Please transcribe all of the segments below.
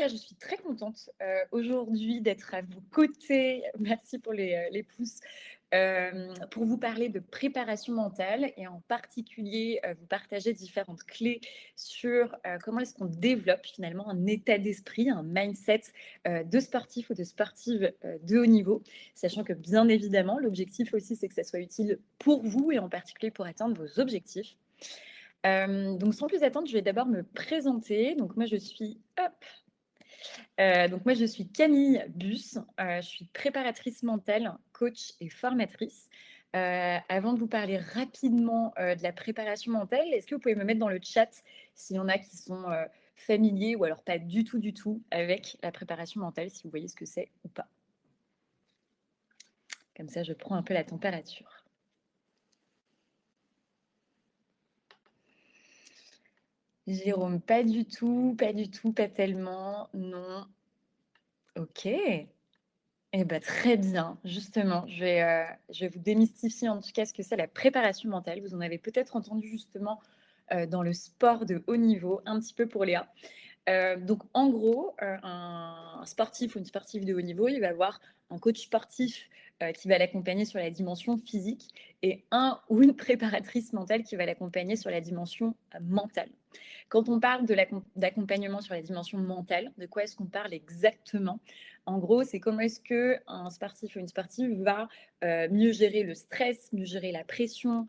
Lucas, je suis très contente aujourd'hui d'être à vos côtés. Merci pour les pouces. Pour vous parler de préparation mentale et en particulier vous partager différentes clés sur comment est-ce qu'on développe finalement un état d'esprit, un mindset de sportif ou de sportive de haut niveau, sachant que bien évidemment, l'objectif aussi, c'est que ça soit utile pour vous et en particulier pour atteindre vos objectifs. Donc sans plus attendre, je vais d'abord me présenter. Donc moi, je suis Camille Bus, je suis préparatrice mentale, coach et formatrice. Avant de vous parler rapidement de la préparation mentale, est-ce que vous pouvez me mettre dans le chat s'il y en a qui sont familiers ou alors pas du tout avec la préparation mentale, si vous voyez ce que c'est ou pas. Comme ça, je prends un peu la température. Jérôme, pas du tout, pas tellement, non. Ok. Eh ben, très bien, justement, je vais vous démystifier en tout cas ce que c'est la préparation mentale. Vous en avez peut-être entendu justement dans le sport de haut niveau, un petit peu pour Léa. Donc, en gros, un sportif ou une sportive de haut niveau, il va avoir un coach sportif qui va l'accompagner sur la dimension physique et un ou une préparatrice mentale qui va l'accompagner sur la dimension mentale. Quand on parle d'accompagnement sur la dimension mentale, de quoi est-ce qu'on parle exactement? En gros, c'est comment est-ce qu'un sportif ou une sportive va mieux gérer le stress, mieux gérer la pression,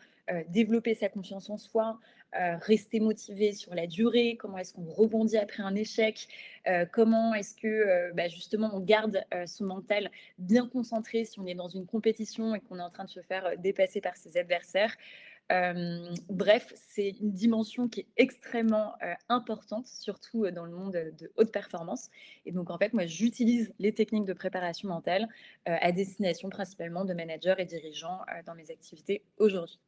développer sa confiance en soi, rester motivé sur la durée, comment est-ce qu'on rebondit après un échec, comment est-ce que justement on garde son mental bien concentré si on est dans une compétition et qu'on est en train de se faire dépasser par ses adversaires. Bref, c'est une dimension qui est extrêmement importante, surtout dans le monde de haute performance. Et donc, en fait, moi, j'utilise les techniques de préparation mentale à destination principalement de managers et dirigeants dans mes activités aujourd'hui.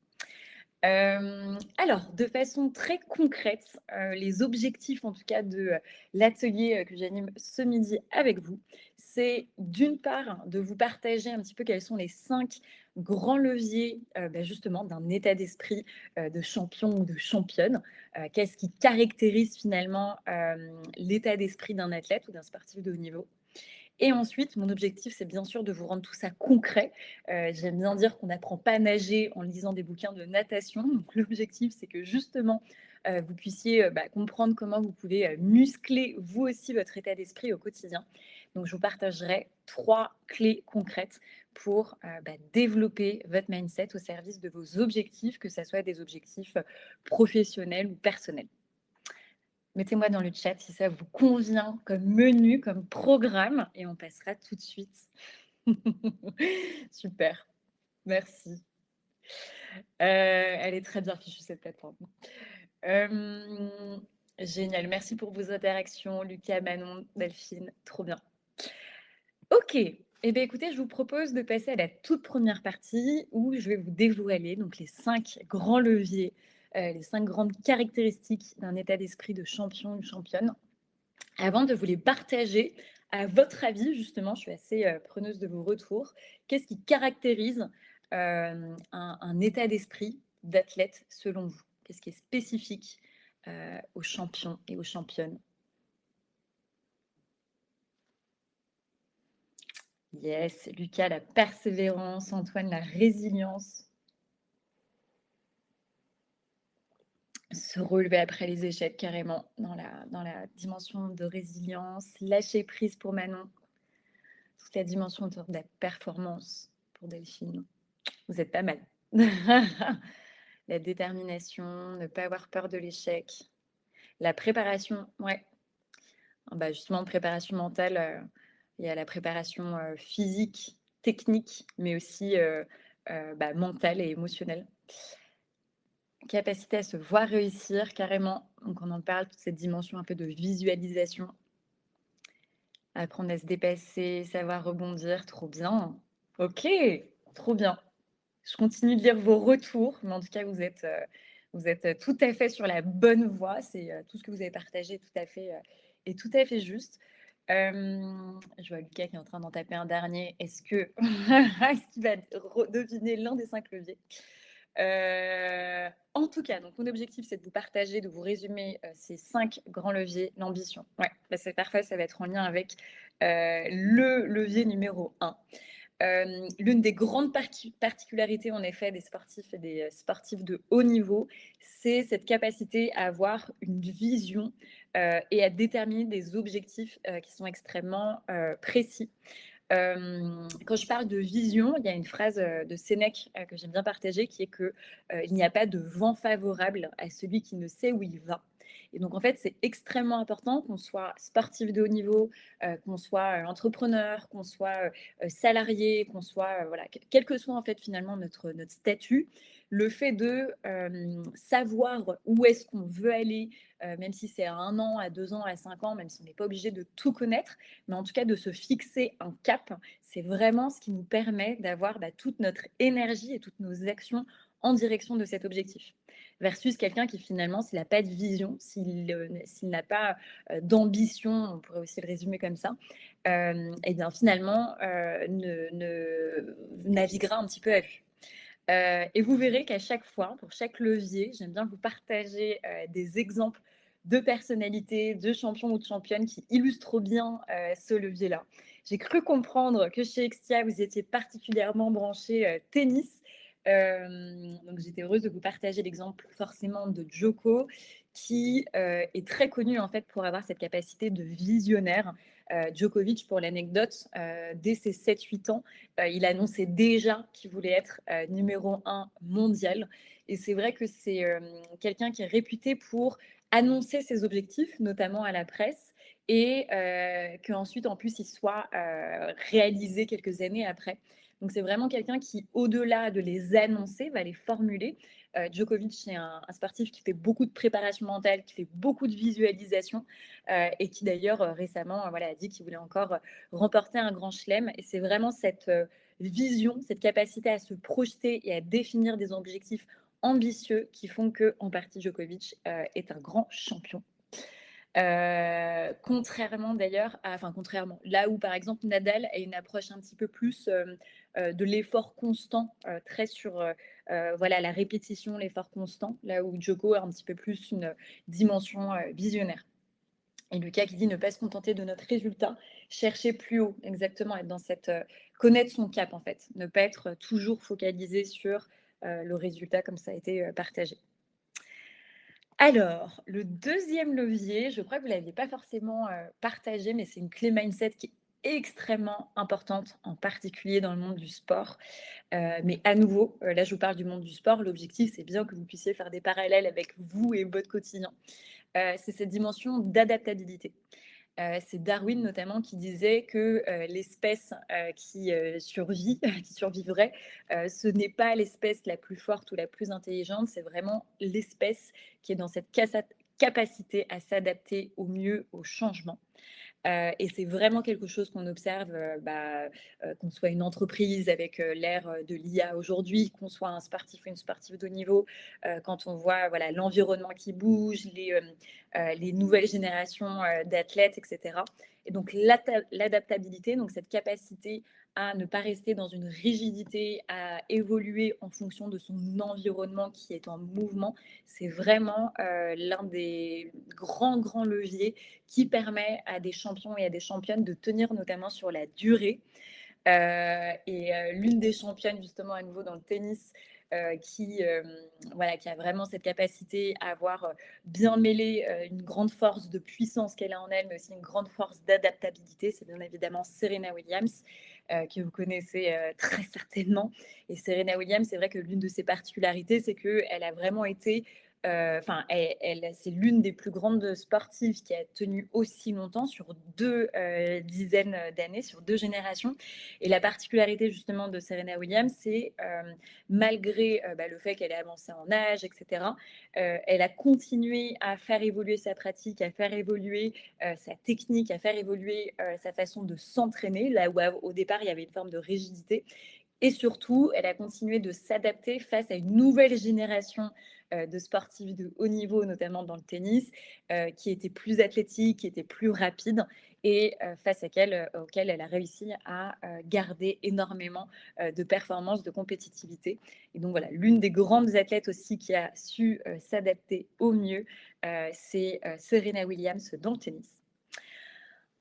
Alors, de façon très concrète, les objectifs en tout cas de l'atelier que j'anime ce midi avec vous, c'est d'une part de vous partager un petit peu quels sont les 5 grands leviers justement d'un état d'esprit de champion ou de championne. Qu'est-ce qui caractérise finalement l'état d'esprit d'un athlète ou d'un sportif de haut niveau. Et ensuite, mon objectif, c'est bien sûr de vous rendre tout ça concret. J'aime bien dire qu'on n'apprend pas à nager en lisant des bouquins de natation. Donc, l'objectif, c'est que justement, vous puissiez comprendre comment vous pouvez muscler vous aussi votre état d'esprit au quotidien. Donc, je vous partagerai 3 clés concrètes pour développer votre mindset au service de vos objectifs, que ce soit des objectifs professionnels ou personnels. Mettez-moi dans le chat si ça vous convient comme menu, comme programme, et on passera tout de suite. Super, merci. Elle est très bien fichue cette plateforme. Génial, merci pour vos interactions, Lucas, Manon, Delphine, trop bien. Ok, eh bien, écoutez, je vous propose de passer à la toute première partie où je vais vous dévoiler donc, les 5 grands leviers, les 5 grandes caractéristiques d'un état d'esprit de champion ou championne. Avant de vous les partager, à votre avis, justement, je suis assez preneuse de vos retours, qu'est-ce qui caractérise un état d'esprit d'athlète selon vous? Qu'est-ce qui est spécifique aux champions et aux championnes? Yes, Lucas, la persévérance, Antoine, la résilience, se relever après les échecs carrément dans la dimension de résilience, lâcher prise pour Manon, toute la dimension autour de la performance pour Delphine. Vous êtes pas mal. La détermination, ne pas avoir peur de l'échec. La préparation, ouais. Justement, préparation mentale, il y a la préparation physique, technique, mais aussi mentale et émotionnelle. Capacité à se voir réussir, carrément. Donc, on en parle, toute cette dimension un peu de visualisation. Apprendre à se dépasser, savoir rebondir, trop bien. Ok, trop bien. Je continue de lire vos retours, mais en tout cas, vous êtes tout à fait sur la bonne voie. C'est tout ce que vous avez partagé tout à fait est tout à fait juste. Je vois Lucas qui est en train d'en taper un dernier. Est-ce qu'il va deviner l'un des 5 leviers? En tout cas, donc mon objectif, c'est de vous partager, de vous résumer, ces 5 grands leviers. L'ambition, ouais, bah, c'est parfait, ça va être en lien avec, le levier numéro 1. L'une des grandes particularités, en effet, des sportifs et des sportifs de haut niveau, c'est cette capacité à avoir une vision, et à déterminer des objectifs, qui sont extrêmement, précis. Quand je parle de vision, il y a une phrase, de Sénèque, que j'aime bien partager qui est que, «Il n'y a pas de vent favorable à celui qui ne sait où il va». Et donc en fait, c'est extrêmement important qu'on soit sportif de haut niveau, qu'on soit, entrepreneur, qu'on soit, salarié, qu'on soit, voilà, quel que soit en fait finalement notre statut, le fait de, savoir où est-ce qu'on veut aller, même si c'est à 1 an, à 2 ans, à 5 ans, même si on n'est pas obligé de tout connaître, mais en tout cas de se fixer un cap, c'est vraiment ce qui nous permet d'avoir, bah, toute notre énergie et toutes nos actions en direction de cet objectif. Versus quelqu'un qui finalement, s'il n'a pas de vision, s'il n'a pas, d'ambition, on pourrait aussi le résumer comme ça, et bien finalement, ne naviguera un petit peu à vue. Et vous verrez qu'à chaque fois, pour chaque levier, j'aime bien vous partager, des exemples de personnalités, de champions ou de championnes qui illustrent bien, ce levier-là. J'ai cru comprendre que chez Extia, vous étiez particulièrement branché, tennis. Donc j'étais heureuse de vous partager l'exemple forcément de Djoko qui, est très connu en fait pour avoir cette capacité de visionnaire. Djokovic, pour l'anecdote, dès ses 7-8 ans, il annonçait déjà qu'il voulait être numéro 1 mondial. Et c'est vrai que c'est quelqu'un qui est réputé pour annoncer ses objectifs, notamment à la presse, et qu'ensuite, en plus, il soit réalisé quelques années après. Donc c'est vraiment quelqu'un qui, au-delà de les annoncer, va les formuler. Djokovic, c'est un sportif qui fait beaucoup de préparation mentale, qui fait beaucoup de visualisation, et qui d'ailleurs récemment voilà, a dit qu'il voulait encore remporter un grand chelem. Et c'est vraiment cette vision, cette capacité à se projeter et à définir des objectifs ambitieux qui font que, en partie, Djokovic est un grand champion. Contrairement d'ailleurs enfin contrairement, là où par exemple Nadal a une approche un petit peu plus, de l'effort constant, très sur, voilà la répétition, l'effort constant, là où Djoko a un petit peu plus une dimension, visionnaire. Et Lucas qui dit: «Ne pas se contenter de notre résultat, chercher plus haut». Exactement, être dans cette, connaître son cap en fait, ne pas être toujours focalisé sur, le résultat comme ça a été, partagé. Alors, le deuxième levier, je crois que vous ne l'aviez pas forcément, partagé, mais c'est une clé mindset qui est extrêmement importante, en particulier dans le monde du sport. Mais à nouveau, là je vous parle du monde du sport, l'objectif c'est bien que vous puissiez faire des parallèles avec vous et votre quotidien. C'est cette dimension d'adaptabilité. C'est Darwin notamment qui disait que, l'espèce, qui, survit, qui survivrait, ce n'est pas l'espèce la plus forte ou la plus intelligente, c'est vraiment l'espèce qui est dans cette capacité à s'adapter au mieux au changement. Et c'est vraiment quelque chose qu'on observe, qu'on soit une entreprise avec, l'ère, de l'IA aujourd'hui, qu'on soit un sportif ou une sportive de haut niveau, quand on voit, voilà, l'environnement qui bouge, les nouvelles générations, d'athlètes et cetera. Et donc l'adaptabilité, donc cette capacité à ne pas rester dans une rigidité, à évoluer en fonction de son environnement qui est en mouvement, c'est vraiment, l'un des grands, grands leviers qui permet à des champions et à des championnes de tenir notamment sur la durée. L'une des championnes justement à nouveau dans le tennis, voilà, qui a vraiment cette capacité à avoir, bien mêlé, une grande force de puissance qu'elle a en elle, mais aussi une grande force d'adaptabilité. C'est bien évidemment Serena Williams, que vous connaissez, très certainement. Et Serena Williams, c'est vrai que l'une de ses particularités, c'est qu'elle a vraiment été, enfin, c'est l'une des plus grandes sportives qui a tenu aussi longtemps sur 2 dizaines d'années, sur 2 générations. Et la particularité justement de Serena Williams, c'est, malgré, le fait qu'elle ait avancé en âge et cetera, elle a continué à faire évoluer sa pratique, à faire évoluer, sa technique, à faire évoluer, sa façon de s'entraîner, là où au départ il y avait une forme de rigidité. Et surtout, elle a continué de s'adapter face à une nouvelle génération, de sportives de haut niveau, notamment dans le tennis, qui étaient plus athlétiques, qui étaient plus rapides et auxquelles elle a réussi à garder énormément de performances, de compétitivité. Et donc voilà, l'une des grandes athlètes aussi qui a su s'adapter au mieux, c'est Serena Williams dans le tennis.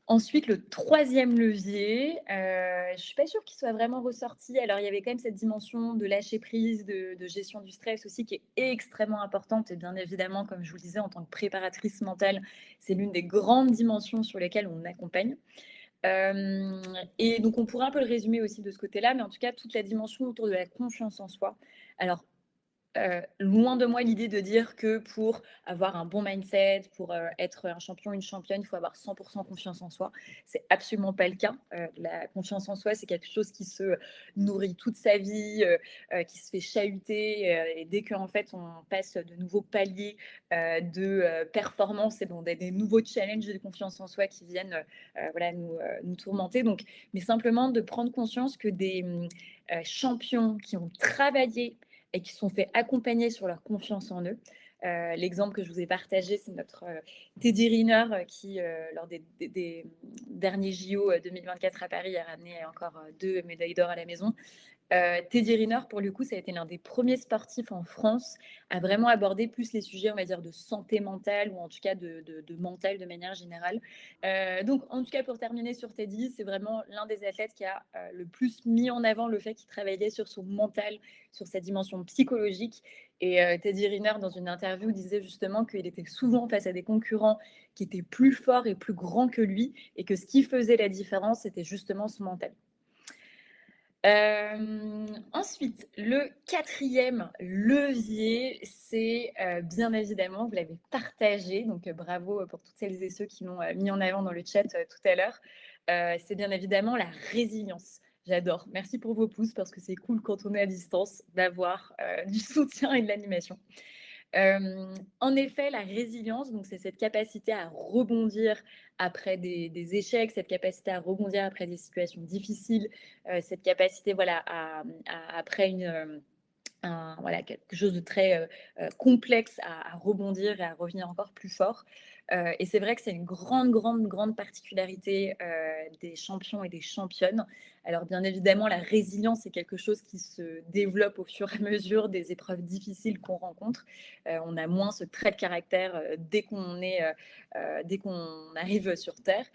Ensuite, le troisième levier, je ne suis pas sûre qu'il soit vraiment ressorti. Alors, il y avait quand même cette dimension de lâcher prise, de gestion du stress aussi, qui est extrêmement importante. Et bien évidemment, comme je vous le disais, en tant que préparatrice mentale, c'est l'une des grandes dimensions sur lesquelles on accompagne. Et donc, on pourrait un peu le résumer aussi de ce côté-là, mais en tout cas, toute la dimension autour de la confiance en soi. Alors, loin de moi l'idée de dire que pour avoir un bon mindset, pour être un champion, une championne, il faut avoir 100% confiance en soi. C'est absolument pas le cas. La confiance en soi, c'est quelque chose qui se nourrit toute sa vie, qui se fait chahuter. Et dès qu'en fait, on passe de nouveaux paliers de performance et donc des nouveaux challenges de confiance en soi qui viennent voilà, nous tourmenter. Donc, mais simplement de prendre conscience que des champions qui ont travaillé et qui sont fait accompagner sur leur confiance en eux. L'exemple que je vous ai partagé, c'est notre Teddy Riner qui, lors des derniers JO 2024 à Paris, a ramené encore 2 médailles d'or à la maison. Teddy Riner, pour le coup, ça a été l'un des premiers sportifs en France à vraiment aborder plus les sujets, on va dire, de santé mentale ou en tout cas de mental de manière générale. Donc, en tout cas, pour terminer sur Teddy, c'est vraiment l'un des athlètes qui a le plus mis en avant le fait qu'il travaillait sur son mental, sur sa dimension psychologique. Et Teddy Riner, dans une interview, disait justement qu'il était souvent face à des concurrents qui étaient plus forts et plus grands que lui et que ce qui faisait la différence, c'était justement son mental. Ensuite, le quatrième levier, c'est bien évidemment, vous l'avez partagé, donc bravo pour toutes celles et ceux qui l'ont mis en avant dans le chat tout à l'heure. C'est bien évidemment la résilience. J'adore. Merci pour vos pouces parce que c'est cool quand on est à distance d'avoir du soutien et de l'animation. En effet, la résilience, donc c'est cette capacité à rebondir après des échecs, cette capacité à rebondir après des situations difficiles, cette capacité voilà, après voilà, quelque chose de très complexe à rebondir et à revenir encore plus fort. Et c'est vrai que c'est une grande particularité des champions et des championnes. Alors bien évidemment, la résilience, c'est quelque chose qui se développe au fur et à mesure des épreuves difficiles qu'on rencontre. On a moins ce trait de caractère dès qu'on arrive sur Terre.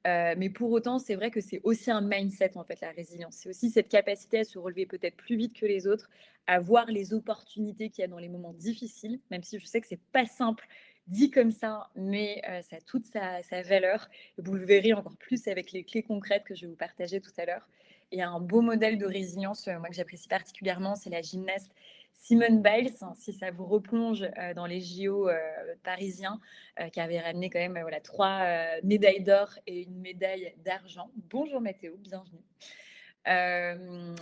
Mais pour autant, c'est vrai que c'est aussi un mindset, en fait, la résilience. C'est aussi cette capacité à se relever peut-être plus vite que les autres, à voir les opportunités qu'il y a dans les moments difficiles, même si je sais que c'est pas simple dit comme ça, mais ça a toute sa valeur. Et vous le verrez encore plus avec les clés concrètes que je vais vous partager tout à l'heure. Il y a un beau modèle de résilience, moi que j'apprécie particulièrement, c'est la gymnaste Simone Biles, si ça vous replonge dans les JO parisiens, qui avait ramené quand même voilà, 3 médailles d'or et une médaille d'argent. Bonjour Mathéo, bienvenue.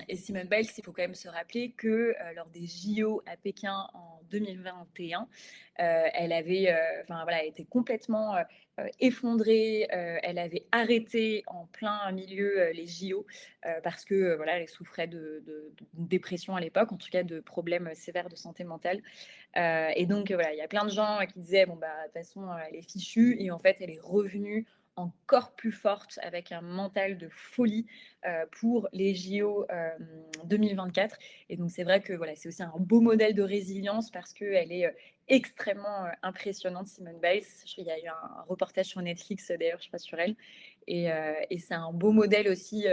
Et Simone Biles, il faut quand même se rappeler que lors des JO à Pékin en 2021, elle avait voilà, été complètement effondrée. Elle avait arrêté en plein milieu les JO parce que voilà, elle souffrait de dépression à l'époque, en tout cas de problèmes sévères de santé mentale. Et donc voilà, il y a plein de gens qui disaient bon bah de toute façon elle est fichue et en fait elle est revenue encore plus forte avec un mental de folie pour les JO 2024. Et donc c'est vrai que voilà, c'est aussi un beau modèle de résilience parce qu'elle est extrêmement impressionnante, Simone Biles. Il y a eu un reportage sur Netflix d'ailleurs, je ne sais pas sur elle. Et c'est un beau modèle aussi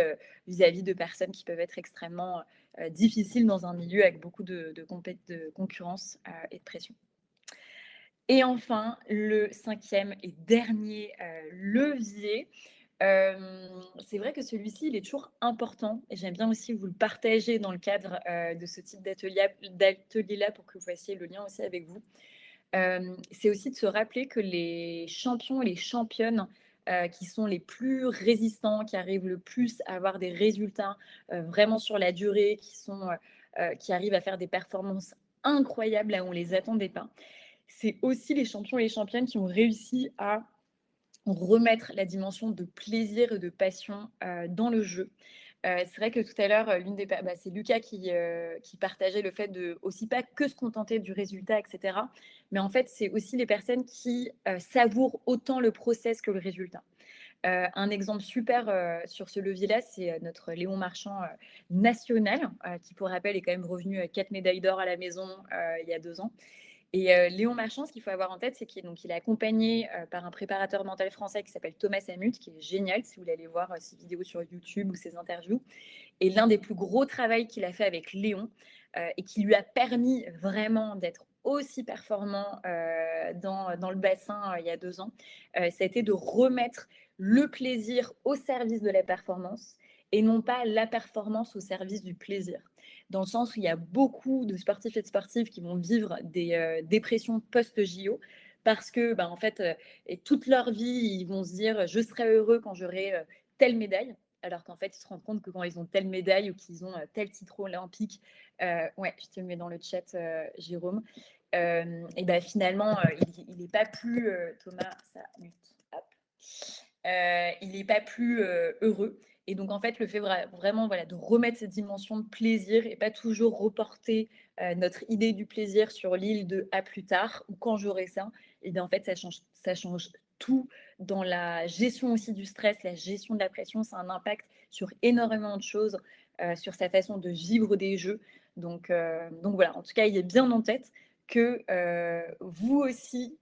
vis-à-vis de personnes qui peuvent être extrêmement difficiles dans un milieu avec beaucoup de concurrence et de pression. Et enfin, le cinquième et dernier levier, c'est vrai que celui-ci, il est toujours important et j'aime bien aussi vous le partager dans le cadre de ce type d'atelier-là pour que vous fassiez le lien aussi avec vous. C'est aussi de se rappeler que les champions et les championnes qui sont les plus résistants, qui arrivent le plus à avoir des résultats vraiment sur la durée, qui arrivent à faire des performances incroyables là où on ne les attendait pas, c'est aussi les champions et les championnes qui ont réussi à remettre la dimension de plaisir et de passion dans le jeu. C'est vrai que tout à l'heure, c'est Lucas qui partageait le fait de aussi pas que se contenter du résultat et cetera, mais en fait, c'est aussi les personnes qui, savourent autant le process que le résultat. Un exemple super, sur ce levier-là, c'est, notre Léon Marchand, national, qui pour rappel est quand même revenu, 4 médailles d'or à la maison, il y a 2 ans. Et Léon Marchand, ce qu'il faut avoir en tête, c'est qu'il est accompagné par un préparateur mental français qui s'appelle Thomas Samut, qui est génial si vous voulez aller voir ses vidéos sur YouTube ou ses interviews. Et l'un des plus gros travaux qu'il a fait avec Léon et qui lui a permis vraiment d'être aussi performant dans le bassin il y a 2 ans, ça a été de remettre le plaisir au service de la performance et non pas la performance au service du plaisir. Dans le sens où il y a beaucoup de sportifs et de sportives qui vont vivre des dépressions post-JO parce que, ben, en fait, et toute leur vie, ils vont se dire je serai heureux quand j'aurai telle médaille, alors qu'en fait, ils se rendent compte que quand ils ont telle médaille ou qu'ils ont tel titre olympique, ouais, je te le mets dans le chat, Jérôme, et ben finalement, il n'est pas plus, Thomas, ça mute, hop, il n'est pas plus heureux. Et donc, en fait, le fait vraiment voilà, de remettre cette dimension de plaisir et pas toujours reporter notre idée du plaisir sur l'île de à plus tard ou quand j'aurai ça, et bien en fait, ça change tout dans la gestion aussi du stress, la gestion de la pression. Ça a un impact sur énormément de choses, sur sa façon de vivre des jeux. Donc voilà, en tout cas, il est bien en tête que vous aussi,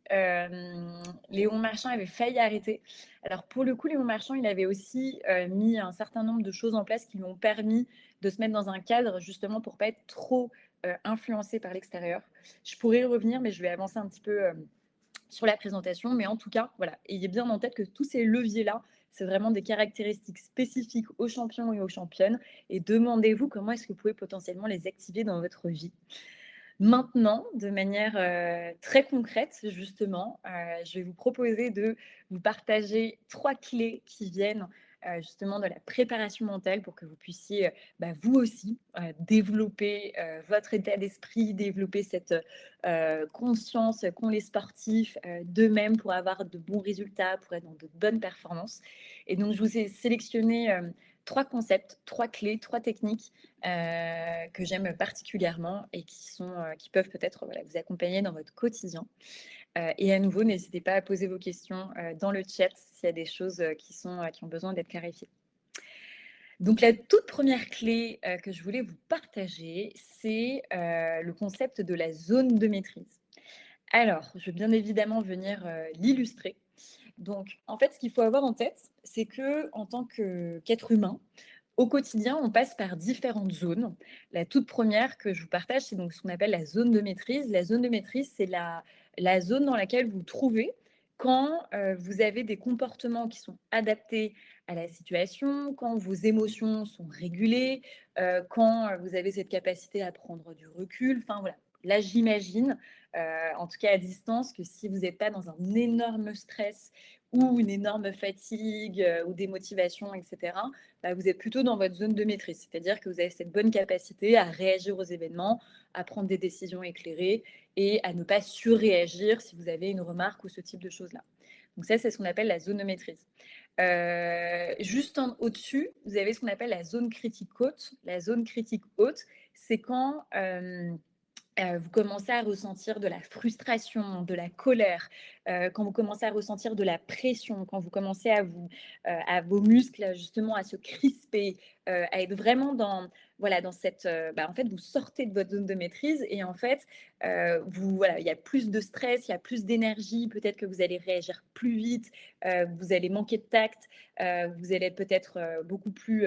Léon Marchand avait failli arrêter. Alors pour le coup, Léon Marchand, il avait aussi mis un certain nombre de choses en place qui lui ont permis de se mettre dans un cadre justement pour pas être trop influencé par l'extérieur. Je pourrais y revenir, mais je vais avancer un petit peu sur la présentation. Mais en tout cas, voilà, ayez bien en tête que tous ces leviers-là, c'est vraiment des caractéristiques spécifiques aux champions et aux championnes. Et demandez-vous comment est-ce que vous pouvez potentiellement les activer dans votre vie. Maintenant, de manière très concrète, justement, je vais vous proposer de vous partager 3 clés qui viennent justement de la préparation mentale pour que vous puissiez vous aussi développer votre état d'esprit, développer cette conscience qu'ont les sportifs d'eux-mêmes pour avoir de bons résultats, pour être dans de bonnes performances. Et donc, je vous ai sélectionné 3 concepts, 3 clés, 3 techniques que j'aime particulièrement et qui peuvent peut-être voilà, vous accompagner dans votre quotidien. Et à nouveau, n'hésitez pas à poser vos questions dans le chat s'il y a des choses qui ont besoin d'être clarifiées. Donc la toute première clé que je voulais vous partager, c'est le concept de la zone de maîtrise. Alors, je vais bien évidemment venir l'illustrer. Donc, en fait, ce qu'il faut avoir en tête, c'est que en tant qu'être humain, au quotidien, on passe par différentes zones. La toute première que je vous partage, c'est donc ce qu'on appelle la zone de maîtrise. La zone de maîtrise, c'est la zone dans laquelle vous vous trouvez quand vous avez des comportements qui sont adaptés à la situation, quand vos émotions sont régulées, quand vous avez cette capacité à prendre du recul. Enfin voilà, là j'imagine, en tout cas à distance, que si vous n'êtes pas dans un énorme stress ou une énorme fatigue ou démotivation, etc., vous êtes plutôt dans votre zone de maîtrise. C'est-à-dire que vous avez cette bonne capacité à réagir aux événements, à prendre des décisions éclairées et à ne pas surréagir si vous avez une remarque ou ce type de choses-là. Donc ça, c'est ce qu'on appelle la zone de maîtrise. Juste au-dessus, vous avez ce qu'on appelle la zone critique haute. La zone critique haute, c'est quand vous commencez à ressentir de la frustration, de la colère, quand vous commencez à ressentir de la pression, quand vous commencez à vos muscles justement à se crisper, à être vraiment dans cette, en fait, vous sortez de votre zone de maîtrise et en fait, voilà, il y a plus de stress, il y a plus d'énergie, peut-être que vous allez réagir plus vite, vous allez manquer de tact, vous allez être peut-être beaucoup plus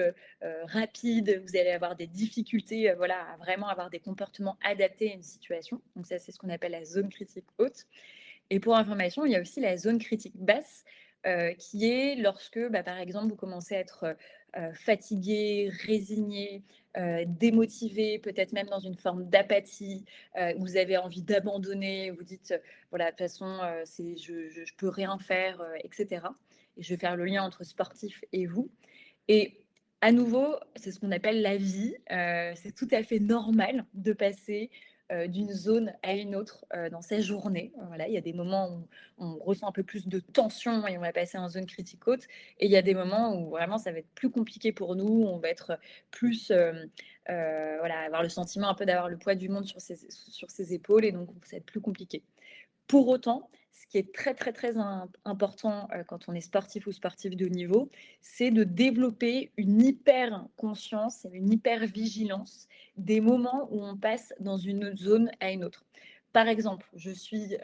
rapide, vous allez avoir des difficultés voilà, à vraiment avoir des comportements adaptés à une situation. Donc ça, c'est ce qu'on appelle la zone critique haute. Et pour information, il y a aussi la zone critique basse, qui est lorsque, par exemple, vous commencez à être fatigué, résigné, démotivé, peut-être même dans une forme d'apathie, vous avez envie d'abandonner, vous dites, voilà, de toute façon, je peux rien faire, etc. Et je vais faire le lien entre sportif et vous. Et à nouveau, c'est ce qu'on appelle la vie. C'est tout à fait normal de passer d'une zone à une autre, dans sa journée. Voilà, il y a des moments où on ressent un peu plus de tension et on va passer en zone critique haute et il y a des moments où vraiment ça va être plus compliqué pour nous, on va être plus, voilà, avoir le sentiment un peu d'avoir le poids du monde sur ses épaules et donc ça va être plus compliqué. Pour autant, ce qui est très, très, très important, quand on est sportif ou sportif de haut niveau, c'est de développer une hyper conscience et une hyper vigilance des moments où on passe dans une autre zone à une autre. Par exemple, je suis,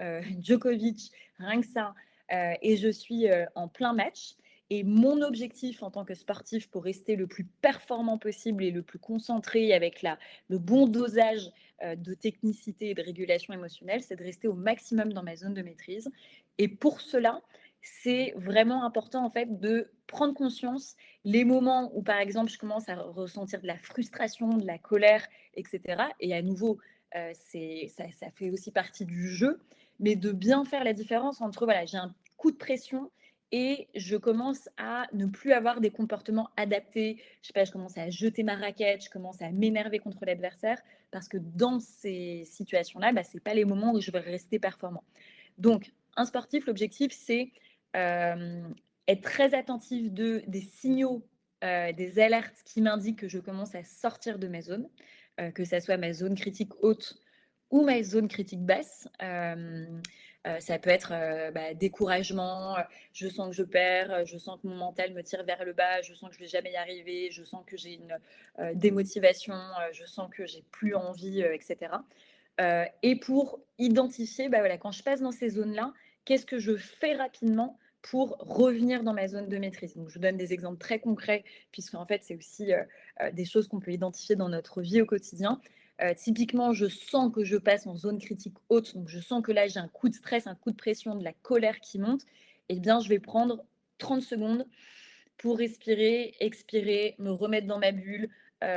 Djokovic, rien que ça, et je suis, en plein match et mon objectif en tant que sportif pour rester le plus performant possible et le plus concentré avec le bon dosage de technicité et de régulation émotionnelle, c'est de rester au maximum dans ma zone de maîtrise. Et pour cela, c'est vraiment important en fait de prendre conscience les moments où par exemple je commence à ressentir de la frustration, de la colère, etc. Et à nouveau, ça fait aussi partie du jeu, mais de bien faire la différence entre voilà, j'ai un coup de pression et je commence à ne plus avoir des comportements adaptés. Je sais pas, je commence à jeter ma raquette, je commence à m'énerver contre l'adversaire parce que dans ces situations-là, bah, ce n'est pas les moments où je vais rester performant. Donc, un sportif, l'objectif, c'est être très attentif des signaux, des alertes qui m'indiquent que je commence à sortir de ma zone, que ça soit ma zone critique haute ou ma zone critique basse. Ça peut être bah, découragement, je sens que je perds, je sens que mon mental me tire vers le bas, je sens que je ne vais jamais y arriver, je sens que j'ai une démotivation, je sens que j'ai plus envie, etc. Et pour identifier, bah, voilà, quand je passe dans ces zones-là, qu'est-ce que je fais rapidement pour revenir dans ma zone de maîtrise. Donc, je vous donne des exemples très concrets, puisque en fait, c'est aussi des choses qu'on peut identifier dans notre vie au quotidien. Typiquement, je sens que je passe en zone critique haute, donc je sens que là, j'ai un coup de stress, un coup de pression, de la colère qui monte. Eh bien, je vais prendre 30 secondes pour respirer, expirer, me remettre dans ma bulle,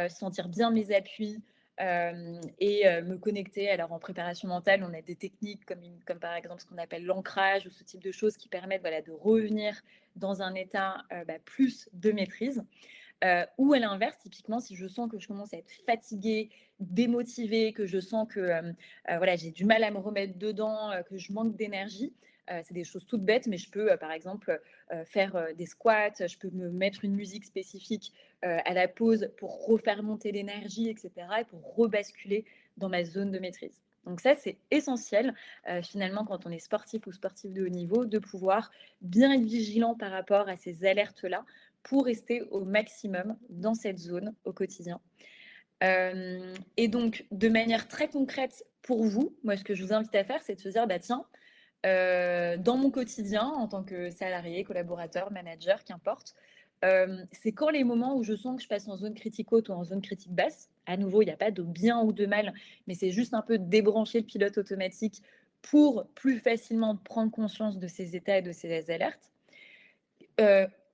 sentir bien mes appuis et me connecter. Alors en préparation mentale, on a des techniques comme par exemple ce qu'on appelle l'ancrage ou ce type de choses qui permettent voilà, de revenir dans un état bah, plus de maîtrise. Ou à l'inverse, typiquement, si je sens que je commence à être fatiguée, démotivée, que je sens que voilà, j'ai du mal à me remettre dedans, que je manque d'énergie, c'est des choses toutes bêtes, mais je peux, par exemple, faire des squats, je peux me mettre une musique spécifique à la pause pour refaire monter l'énergie, etc., et pour rebasculer dans ma zone de maîtrise. Donc ça, c'est essentiel, finalement, quand on est sportif ou sportif de haut niveau, de pouvoir bien être vigilant par rapport à ces alertes-là pour rester au maximum dans cette zone au quotidien. Et donc, de manière très concrète pour vous, moi, ce que je vous invite à faire, c'est de se dire, bah tiens, dans mon quotidien, en tant que salarié, collaborateur, manager, qu'importe, c'est quand les moments où je sens que je passe en zone critique haute ou en zone critique basse. À nouveau, il n'y a pas de bien ou de mal, mais c'est juste un peu débrancher le pilote automatique pour plus facilement prendre conscience de ces états et de ces alertes.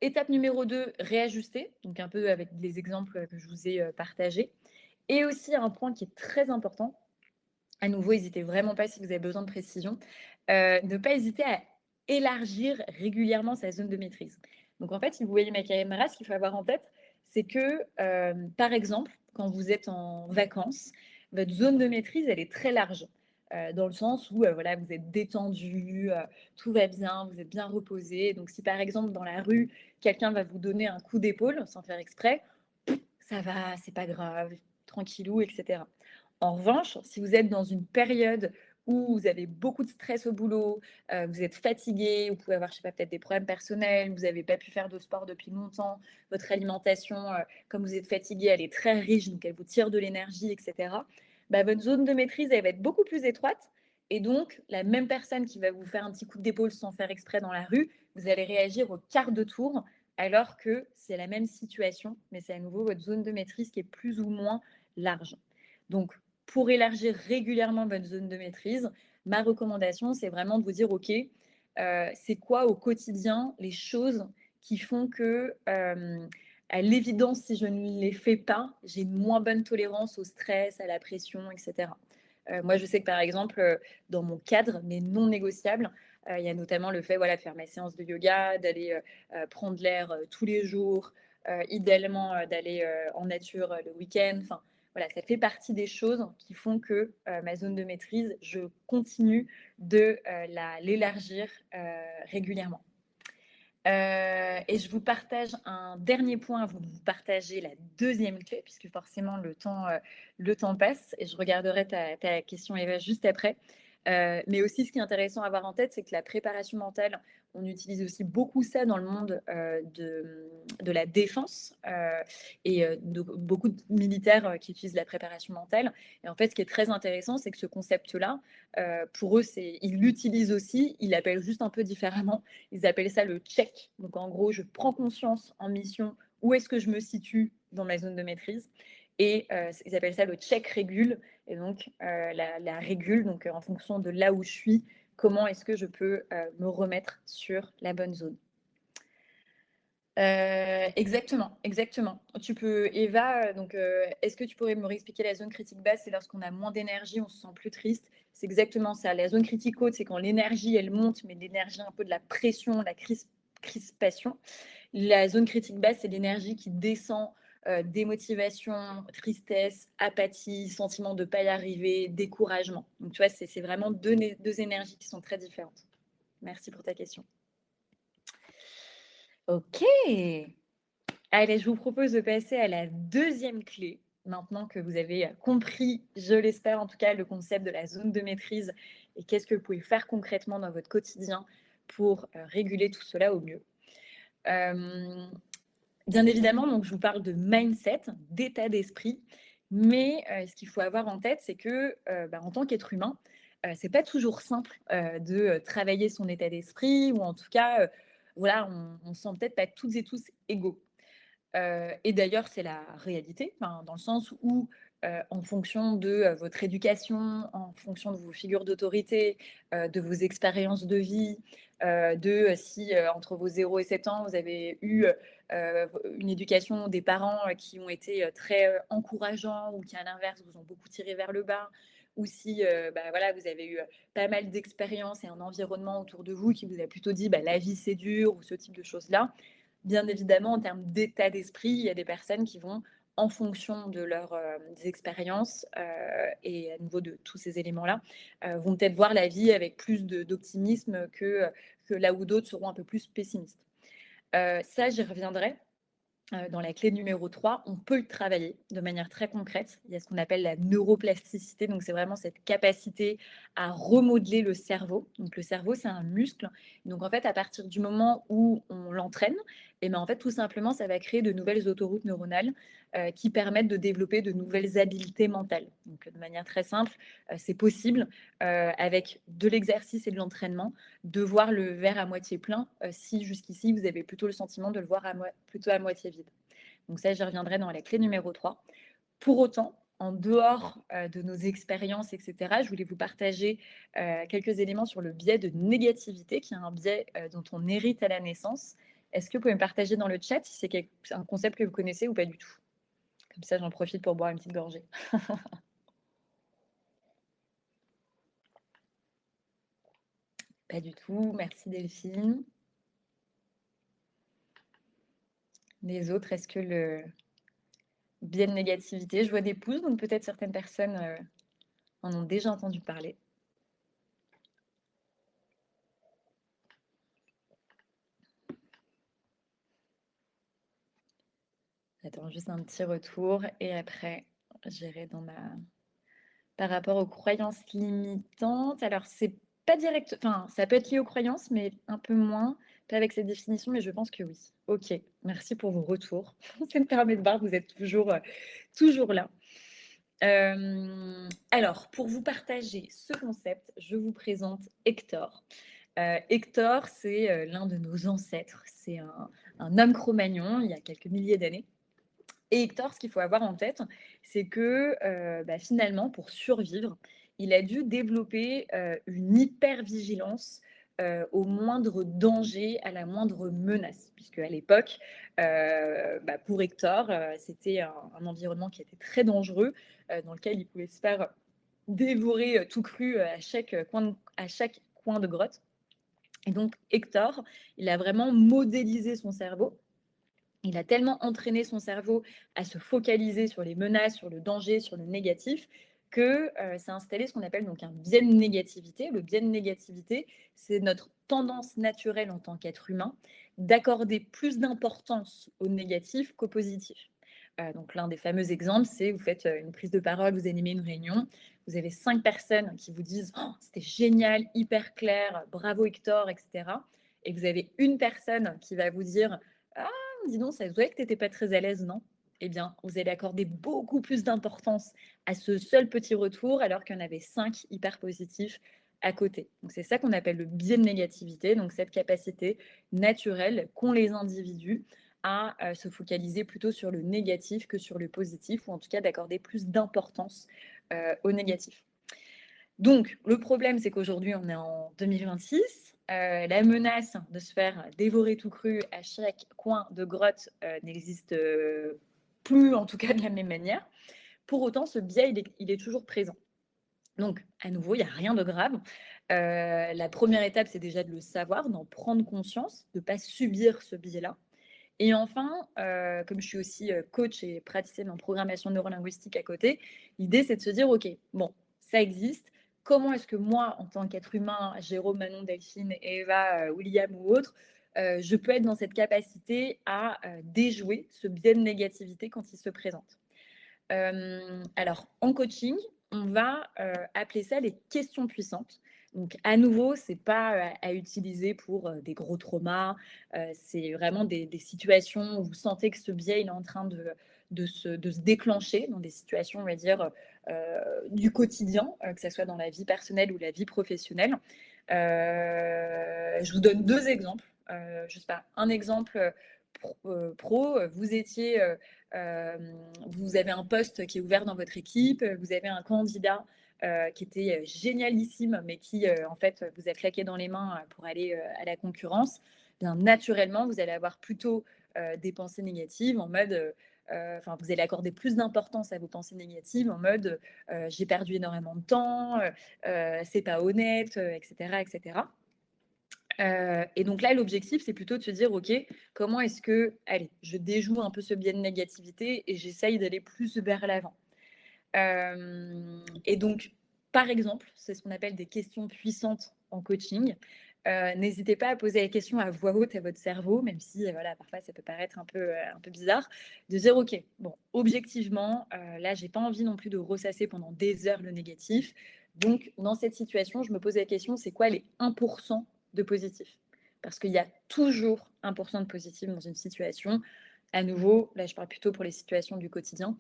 Étape numéro 2, réajuster, donc un peu avec les exemples que je vous ai partagés. Et aussi un point qui est très important, à nouveau, n'hésitez vraiment pas si vous avez besoin de précision, ne pas hésiter à élargir régulièrement sa zone de maîtrise. Donc en fait, si vous voyez ma caméra, ce qu'il faut avoir en tête, c'est que, par exemple, quand vous êtes en vacances, votre zone de maîtrise, elle est très large. Dans le sens où voilà, vous êtes détendu, tout va bien, vous êtes bien reposé. Donc si par exemple dans la rue, quelqu'un va vous donner un coup d'épaule sans faire exprès, ça va, c'est pas grave, tranquillou, etc. En revanche, si vous êtes dans une période où vous avez beaucoup de stress au boulot, vous êtes fatigué, vous pouvez avoir, je sais pas, peut-être des problèmes personnels, vous n'avez pas pu faire de sport depuis longtemps, votre alimentation, comme vous êtes fatigué, elle est très riche, donc elle vous tire de l'énergie, etc. Bah, votre zone de maîtrise, elle va être beaucoup plus étroite. Et donc, la même personne qui va vous faire un petit coup d'épaule sans faire exprès dans la rue, vous allez réagir au quart de tour, alors que c'est la même situation, mais c'est à nouveau votre zone de maîtrise qui est plus ou moins large. Donc, pour élargir régulièrement votre zone de maîtrise, ma recommandation, c'est vraiment de vous dire, OK, c'est quoi au quotidien les choses qui font que, à l'évidence, si je ne les fais pas, j'ai une moins bonne tolérance au stress, à la pression, etc. Moi, je sais que par exemple, dans mon cadre, mais non négociable, il y a notamment le fait voilà, de faire ma séance de yoga, d'aller prendre l'air tous les jours, idéalement d'aller en nature le week-end. Enfin, voilà, ça fait partie des choses qui font que ma zone de maîtrise, je continue de l'élargir régulièrement. Et je vous partage un dernier point avant de vous partager la deuxième clé, puisque forcément le temps passe, et je regarderai ta question, Eva, juste après. Mais aussi, ce qui est intéressant à avoir en tête, c'est que la préparation mentale, on utilise aussi beaucoup ça dans le monde de la défense, et beaucoup de militaires qui utilisent la préparation mentale. Et en fait, ce qui est très intéressant, c'est que ce concept-là, pour eux, ils l'utilisent aussi, ils l'appellent juste un peu différemment. Ils appellent ça le check. Donc, en gros, je prends conscience en mission où est-ce que je me situe dans ma zone de maîtrise. Et ils appellent ça le check régule. Et donc, la régule, donc en fonction de là où je suis, comment est-ce que je peux me remettre sur la bonne zone. Exactement, exactement. Tu peux, Eva, donc, est-ce que tu pourrais me réexpliquer la zone critique basse? C'est lorsqu'on a moins d'énergie, on se sent plus triste. C'est exactement ça. La zone critique haute, c'est quand l'énergie, elle monte, mais l'énergie un peu de la pression, la crispation. La zone critique basse, c'est l'énergie qui descend, démotivation, tristesse, apathie, sentiment de ne pas y arriver, découragement. Donc, tu vois, c'est vraiment deux énergies qui sont très différentes. Merci pour ta question. OK. Allez, je vous propose de passer à la deuxième clé. Maintenant que vous avez compris, je l'espère en tout cas, le concept de la zone de maîtrise et qu'est-ce que vous pouvez faire concrètement dans votre quotidien pour réguler tout cela au mieux. Bien évidemment, donc je vous parle de mindset, d'état d'esprit, mais ce qu'il faut avoir en tête, c'est que en tant qu'être humain, c'est pas toujours simple de travailler son état d'esprit, ou en tout cas, voilà, on ne se sent peut-être pas toutes et tous égaux. Et d'ailleurs, c'est la réalité, dans le sens où, en fonction de votre éducation, en fonction de vos figures d'autorité, de vos expériences de vie, si entre vos 0 et 7 ans, vous avez eu une éducation des parents qui ont été très encourageants, ou qui, à l'inverse, vous ont beaucoup tiré vers le bas, ou si voilà, vous avez eu pas mal d'expériences et un environnement autour de vous qui vous a plutôt dit la vie c'est dur, ou ce type de choses-là. Bien évidemment, en termes d'état d'esprit, il y a des personnes qui vont, en fonction de leurs expériences et à nouveau de tous ces éléments-là, vont peut-être voir la vie avec plus d'optimisme que là où d'autres seront un peu plus pessimistes. Ça, j'y reviendrai. Dans la clé numéro 3, on peut le travailler de manière très concrète. Il y a ce qu'on appelle la neuroplasticité. Donc, c'est vraiment cette capacité à remodeler le cerveau. Donc, le cerveau, c'est un muscle. Donc, en fait, à partir du moment où on l'entraîne, et en fait, tout simplement, ça va créer de nouvelles autoroutes neuronales qui permettent de développer de nouvelles habiletés mentales. Donc, de manière très simple, c'est possible avec de l'exercice et de l'entraînement de voir le verre à moitié plein si jusqu'ici vous avez plutôt le sentiment de le voir plutôt à moitié vide. Donc ça, j'y reviendrai dans la clé numéro 3. Pour autant, en dehors de nos expériences, etc., je voulais vous partager quelques éléments sur le biais de négativité, qui est un biais dont on hérite à la naissance. Est-ce que vous pouvez me partager dans le chat si c'est un concept que vous connaissez ou pas du tout? Comme ça, j'en profite pour boire une petite gorgée. Pas du tout. Merci Delphine. Les autres, est-ce que le biais de négativité, je vois des pouces, donc peut-être certaines personnes en ont déjà entendu parler. J'attends juste un petit retour et après, j'irai dans ma... Par rapport aux croyances limitantes, alors c'est pas direct, enfin ça peut être lié aux croyances, mais un peu moins, pas avec cette définition, mais je pense que oui. Ok, merci pour vos retours. Ça me permet de voir que vous êtes toujours là. Alors, pour vous partager ce concept, je vous présente Hector. Hector, c'est l'un de nos ancêtres. C'est un homme Cro-Magnon, il y a quelques milliers d'années. Et Hector, ce qu'il faut avoir en tête, c'est que finalement, pour survivre, il a dû développer une hypervigilance au moindre danger, à la moindre menace. Puisque à l'époque, pour Hector, c'était un environnement qui était très dangereux, dans lequel il pouvait se faire dévorer tout cru à chaque coin de grotte. Et donc, Hector, il a vraiment modélisé son cerveau Il a tellement entraîné son cerveau à se focaliser sur les menaces, sur le danger, sur le négatif, que ça a installé ce qu'on appelle donc un biais de négativité. Le biais de négativité, c'est notre tendance naturelle en tant qu'être humain d'accorder plus d'importance au négatif qu'au positif. Donc l'un des fameux exemples, c'est vous faites une prise de parole, vous animez une réunion, vous avez 5 personnes qui vous disent «Oh, c'était génial, hyper clair, bravo Hector», etc. Et vous avez une personne qui va vous dire «Ah, dis donc, ça se voyait que tu n'étais pas très à l'aise, non?» Eh bien, vous allez accorder beaucoup plus d'importance à ce seul petit retour, alors qu'il y en avait 5 hyper positifs à côté. Donc, c'est ça qu'on appelle le biais de négativité, donc cette capacité naturelle qu'ont les individus à se focaliser plutôt sur le négatif que sur le positif, ou en tout cas d'accorder plus d'importance au négatif. Donc, le problème, c'est qu'aujourd'hui, on est en 2026. La menace de se faire dévorer tout cru à chaque coin de grotte n'existe plus, en tout cas de la même manière. Pour autant, ce biais, il est toujours présent. Donc, à nouveau, il n'y a rien de grave. La première étape, c'est déjà de le savoir, d'en prendre conscience, de ne pas subir ce biais-là. Et enfin, comme je suis aussi coach et praticienne en programmation neurolinguistique à côté, l'idée, c'est de se dire, OK, bon, ça existe. Comment est-ce que moi, en tant qu'être humain, Jérôme, Manon, Delphine, Eva, William ou autre, je peux être dans cette capacité à déjouer ce biais de négativité quand il se présente. Alors, en coaching, on va appeler ça les questions puissantes. Donc, à nouveau, c'est pas à utiliser pour des gros traumas. C'est vraiment des situations où vous sentez que ce biais il est en train de se déclencher dans des situations, on va dire, du quotidien, que ce soit dans la vie personnelle ou la vie professionnelle. Je vous donne deux exemples. Je sais pas, un exemple pro, vous étiez vous avez un poste qui est ouvert dans votre équipe, vous avez un candidat qui était génialissime, mais qui, en fait, vous a claqué dans les mains pour aller à la concurrence. Bien, naturellement, vous allez avoir plutôt des pensées négatives en mode, enfin, vous allez accorder plus d'importance à vos pensées négatives en mode j'ai perdu énormément de temps, c'est pas honnête, etc., etc. Et donc là, l'objectif, c'est plutôt de se dire, OK, comment est-ce que, allez, je déjoue un peu ce biais de négativité et j'essaye d'aller plus vers l'avant. Et donc, par exemple, c'est ce qu'on appelle des questions puissantes en coaching. N'hésitez pas à poser la question à voix haute à votre cerveau, même si voilà, parfois ça peut paraître un peu bizarre, de dire, OK, bon, objectivement, là, j'ai pas envie non plus de ressasser pendant des heures le négatif. Donc, dans cette situation, je me pose la question, c'est quoi les 1% de positif? Parce qu'il y a toujours 1% de positif dans une situation. À nouveau, là, je parle plutôt pour les situations du quotidien,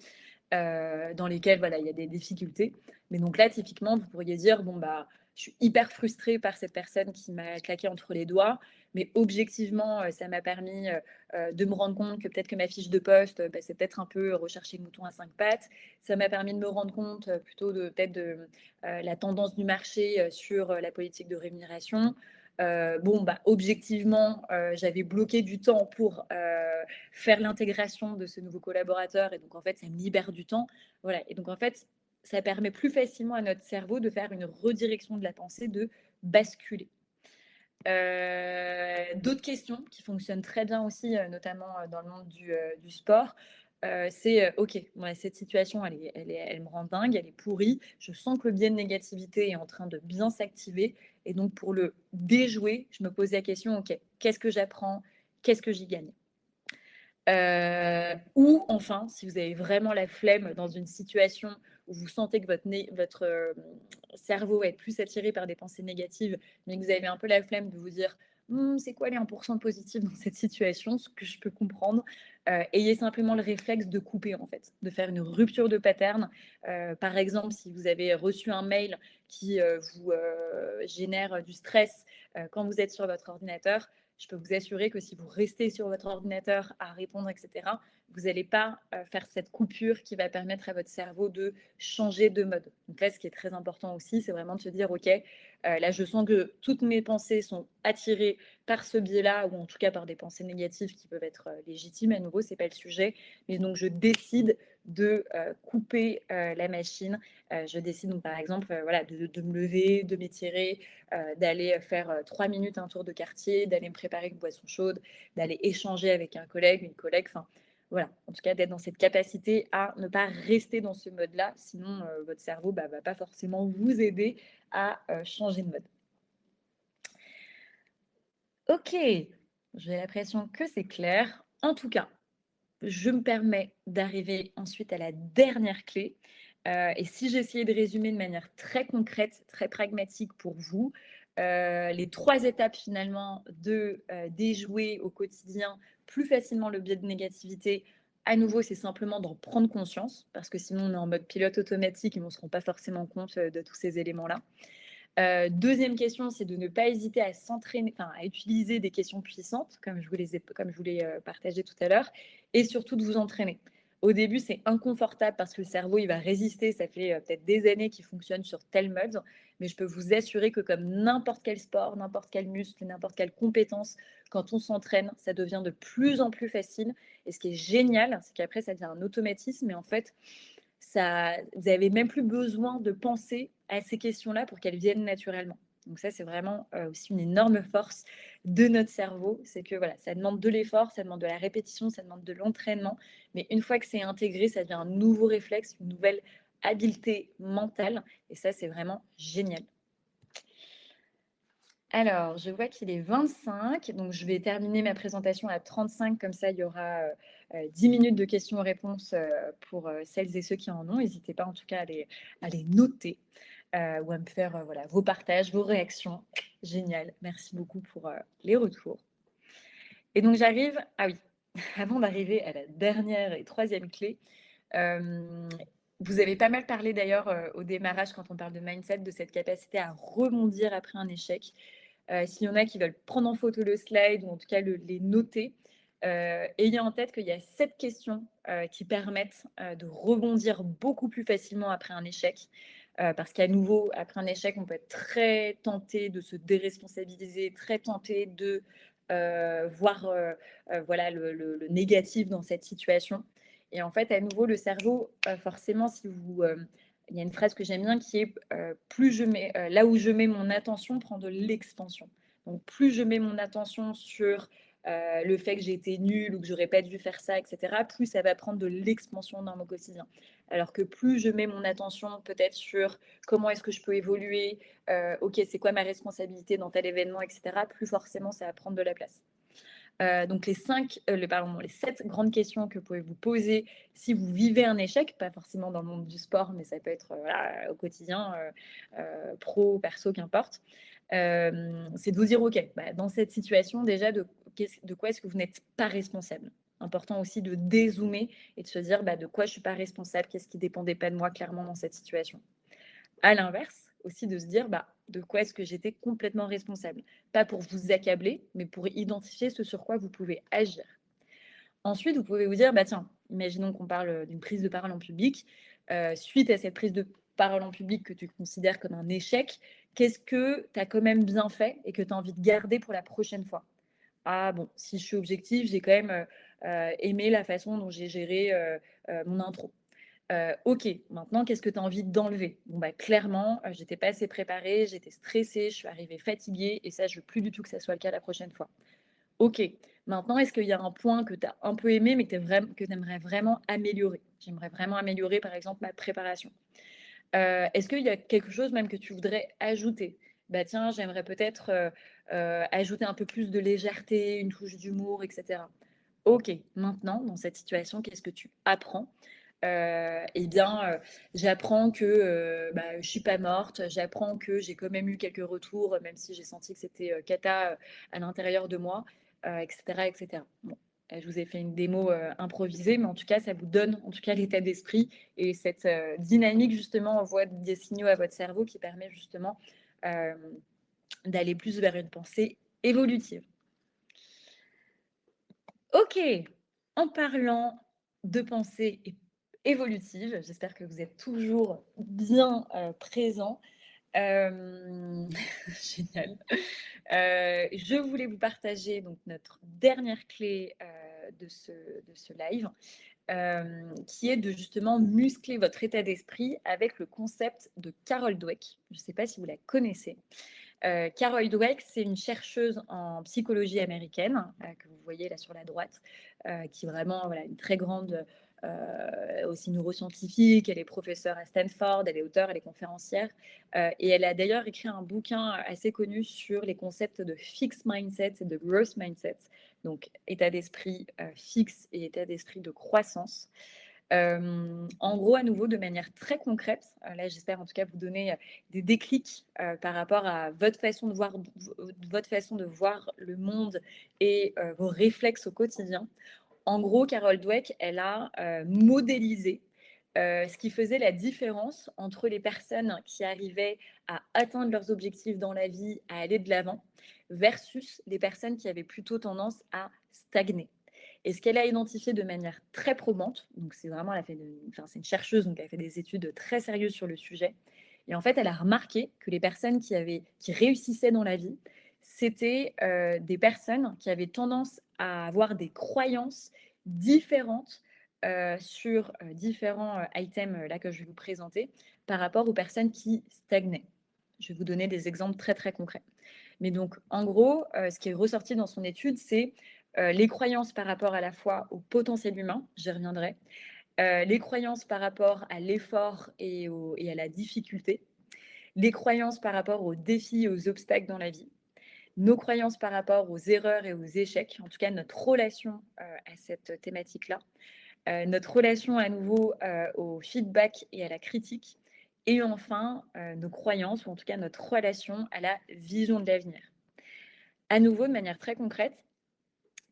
dans lesquelles voilà, il y a des difficultés. Mais donc là, typiquement, vous pourriez dire, bon, bah, je suis hyper frustrée par cette personne qui m'a claqué entre les doigts, mais objectivement, ça m'a permis de me rendre compte que peut-être que ma fiche de poste, bah, c'est peut-être un peu rechercher le mouton à 5 pattes. Ça m'a permis de me rendre compte plutôt de peut-être de la tendance du marché sur la politique de rémunération. Bon, bah, objectivement, j'avais bloqué du temps pour faire l'intégration de ce nouveau collaborateur et donc en fait, ça me libère du temps. Voilà. Et donc en fait, ça permet plus facilement à notre cerveau de faire une redirection de la pensée, de basculer. D'autres questions qui fonctionnent très bien aussi, notamment dans le monde du sport, c'est OK, ouais, cette situation, elle me rend dingue, elle est pourrie. Je sens que le biais de négativité est en train de bien s'activer. Et donc, pour le déjouer, je me pose la question OK, qu'est-ce que j'apprends? Qu'est-ce que j'y gagne? Ou enfin, si vous avez vraiment la flemme dans une situation où vous sentez que votre cerveau va être plus attiré par des pensées négatives, mais que vous avez un peu la flemme de vous dire c'est quoi les 1% de positif dans cette situation, ce que je peux comprendre, ayez simplement le réflexe de couper en fait, de faire une rupture de pattern. Par exemple, si vous avez reçu un mail qui vous génère du stress quand vous êtes sur votre ordinateur, je peux vous assurer que si vous restez sur votre ordinateur à répondre, etc., vous n'allez pas faire cette coupure qui va permettre à votre cerveau de changer de mode. Donc là, ce qui est très important aussi, c'est vraiment de se dire, OK, là, je sens que toutes mes pensées sont attirées par ce biais-là, ou en tout cas par des pensées négatives qui peuvent être légitimes à nouveau. gros, c'est pas le sujet. Mais donc, je décide de couper la machine. Je décide donc, par exemple, voilà, de me lever, de m'étirer, d'aller faire 3 minutes un tour de quartier, d'aller me préparer une boisson chaude, d'aller échanger avec un collègue, une collègue. Enfin, voilà, en tout cas, d'être dans cette capacité à ne pas rester dans ce mode-là. Sinon, votre cerveau ne va pas forcément vous aider à changer de mode. Ok, j'ai l'impression que c'est clair. En tout cas, je me permets d'arriver ensuite à la dernière clé. Et si j'essayais de résumer de manière très concrète, très pragmatique pour vous, les 3 étapes finalement de déjouer au quotidien plus facilement le biais de négativité, à nouveau, c'est simplement d'en prendre conscience, parce que sinon on est en mode pilote automatique et on ne se rend pas forcément compte de tous ces éléments-là. Deuxième question, c'est de ne pas hésiter à s'entraîner, enfin, à utiliser des questions puissantes, comme je vous l'ai partagé tout à l'heure, et surtout de vous entraîner. Au début, c'est inconfortable parce que le cerveau, il va résister. Ça fait peut-être des années qu'il fonctionne sur tel mode, mais je peux vous assurer que comme n'importe quel sport, n'importe quel muscle, n'importe quelle compétence, quand on s'entraîne, ça devient de plus en plus facile. Et ce qui est génial, c'est qu'après, ça devient un automatisme. Et en fait, ça, vous n'avez même plus besoin de penser à ces questions-là pour qu'elles viennent naturellement. Donc ça, c'est vraiment aussi une énorme force de notre cerveau. C'est que voilà, ça demande de l'effort, ça demande de la répétition, ça demande de l'entraînement. Mais une fois que c'est intégré, ça devient un nouveau réflexe, une nouvelle habileté mentale. Et ça, c'est vraiment génial. Alors, je vois qu'il est 25, donc je vais terminer ma présentation à 35, comme ça il y aura 10 minutes de questions-réponses pour celles et ceux qui en ont. N'hésitez pas en tout cas à les noter ou à me faire voilà, vos partages, vos réactions. Génial, merci beaucoup pour les retours. Et donc j'arrive, ah oui, avant d'arriver à la dernière et troisième clé, vous avez pas mal parlé d'ailleurs au démarrage quand on parle de mindset, de cette capacité à rebondir après un échec. S'il y en a qui veulent prendre en photo le slide ou en tout cas les noter, ayez en tête qu'il y a 7 questions qui permettent de rebondir beaucoup plus facilement après un échec. Parce qu'à nouveau, après un échec, on peut être très tenté de se déresponsabiliser, très tenté de voir voilà, le négatif dans cette situation. Et en fait, à nouveau, le cerveau, forcément, si vous il y a une phrase que j'aime bien qui est plus je mets, là où je mets mon attention prend de l'expansion. Donc plus je mets mon attention sur le fait que j'ai été nulle ou que j'aurais pas dû faire ça, etc., plus ça va prendre de l'expansion dans mon quotidien. Alors que plus je mets mon attention peut-être sur comment est-ce que je peux évoluer, ok, c'est quoi ma responsabilité dans tel événement, etc., plus forcément ça va prendre de la place. Donc les 7 grandes questions que vous pouvez vous poser si vous vivez un échec, pas forcément dans le monde du sport, mais ça peut être voilà, au quotidien, pro, perso, qu'importe. C'est de vous dire, ok, bah, dans cette situation déjà, de quoi est-ce que vous n'êtes pas responsable. Important aussi de dézoomer et de se dire bah, de quoi je ne suis pas responsable, qu'est-ce qui ne dépendait pas de moi clairement dans cette situation. À l'inverse, aussi de se dire bah, de quoi est-ce que j'étais complètement responsable. Pas pour vous accabler, mais pour identifier ce sur quoi vous pouvez agir. Ensuite, vous pouvez vous dire, bah tiens, imaginons qu'on parle d'une prise de parole en public. Suite à cette prise de parole en public que tu considères comme un échec, qu'est-ce que tu as quand même bien fait et que tu as envie de garder pour la prochaine fois? Ah bon, si je suis objective, j'ai quand même aimé la façon dont j'ai géré mon intro. OK, maintenant qu'est-ce que tu as envie d'enlever? Bon, bah, clairement, j'étais pas assez préparée, j'étais stressée, je suis arrivée fatiguée et ça, je veux plus du tout que ça soit le cas la prochaine fois. OK, maintenant est-ce qu'il y a un point que tu as un peu aimé, mais que tu aimerais vraiment améliorer? J'aimerais vraiment améliorer, par exemple, ma préparation. Est-ce qu'il y a quelque chose même que tu voudrais ajouter? Bah, tiens, j'aimerais peut-être, ajouter un peu plus de légèreté, une touche d'humour et cetera. OK, maintenant dans cette situation, qu'est-ce que tu apprends? Eh bien, j'apprends que, je suis pas morte, j'apprends que j'ai quand même eu quelques retours, même si j'ai senti que c'était, cata, à l'intérieur de moi, et cetera, et cetera. Bon, je vous ai fait une démo, improvisée, mais en tout cas, ça vous donne, en tout cas, l'état d'esprit et cette, dynamique justement envoie des signaux à votre cerveau qui permet justement, hem, d'aller plus vers une pensée évolutive. OK, en parlant de pensée évolutive, j'espère que vous êtes toujours bien, présents. Génial. Je voulais vous partager donc notre dernière clé, de ce live, qui est de justement muscler votre état d'esprit avec le concept de Carol Dweck. Je ne sais pas si vous la connaissez. Carol Dweck, c'est une chercheuse en psychologie américaine, que vous voyez là sur la droite, qui est vraiment voilà, une très grande aussi neuroscientifique. Elle est professeure à Stanford, elle est auteure, elle est conférencière. Et elle a d'ailleurs écrit un bouquin assez connu sur les concepts de fixed mindset et de growth mindset. Donc, état d'esprit fixe et état d'esprit de croissance. En gros, à nouveau, de manière très concrète, là, j'espère en tout cas vous donner des déclics par rapport à votre façon de voir le monde et vos réflexes au quotidien. En gros, Carol Dweck, elle a modélisé ce qui faisait la différence entre les personnes qui arrivaient à atteindre leurs objectifs dans la vie, à aller de l'avant, versus les personnes qui avaient plutôt tendance à stagner. Et ce qu'elle a identifié de manière très probante, donc c'est vraiment, c'est une chercheuse, donc elle a fait des études très sérieuses sur le sujet. Et en fait, elle a remarqué que les personnes qui réussissaient dans la vie, c'était des personnes qui avaient tendance à avoir des croyances différentes sur différents items là que je vais vous présenter par rapport aux personnes qui stagnaient. Je vais vous donner des exemples très très concrets. Mais donc, en gros, ce qui est ressorti dans son étude, c'est les croyances par rapport à la fois au potentiel humain, j'y reviendrai, les croyances par rapport à l'effort et à la difficulté, les croyances par rapport aux défis et aux obstacles dans la vie, nos croyances par rapport aux erreurs et aux échecs, en tout cas notre relation à cette thématique-là, notre relation à nouveau au feedback et à la critique, et enfin nos croyances, ou en tout cas notre relation à la vision de l'avenir. À nouveau, de manière très concrète,